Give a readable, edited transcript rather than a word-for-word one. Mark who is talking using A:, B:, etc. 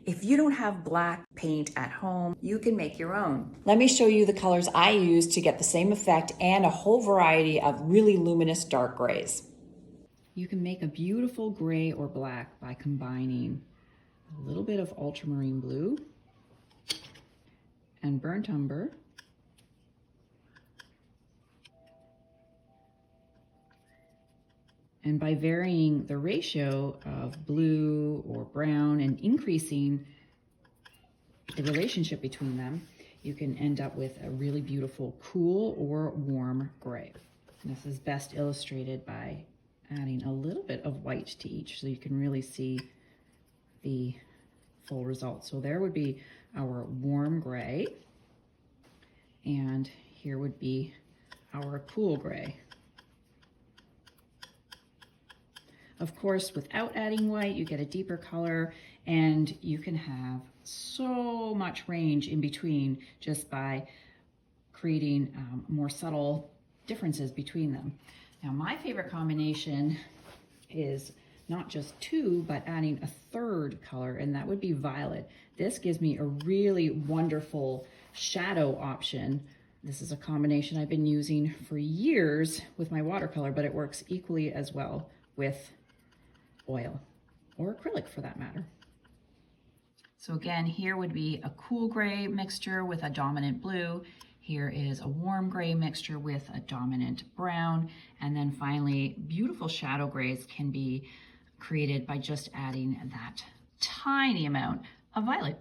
A: If you don't have black paint at home, you can make your own. Let me show you the colors I use to get the same effect and a whole variety of really luminous dark grays. You can make a beautiful gray or black by combining a little bit of ultramarine blue and burnt umber, and by varying the ratio of blue or brown and increasing the relationship between them, you can end up with a really beautiful cool or warm gray. And this is best illustrated by adding a little bit of white to each so you can really see the full result. So there would be our warm gray, and here would be our cool gray. Of course, without adding white, you get a deeper color, and you can have so much range in between just by creating more subtle differences between them. Now, my favorite combination is not just two, but adding a third color, and that would be violet. This gives me a really wonderful shadow option. This is a combination I've been using for years with my watercolor, but it works equally as well with oil or acrylic for that matter. So again, here would be a cool gray mixture with a dominant blue. Here is a warm gray mixture with a dominant brown. And then finally, beautiful shadow grays can be created by just adding that tiny amount of violet.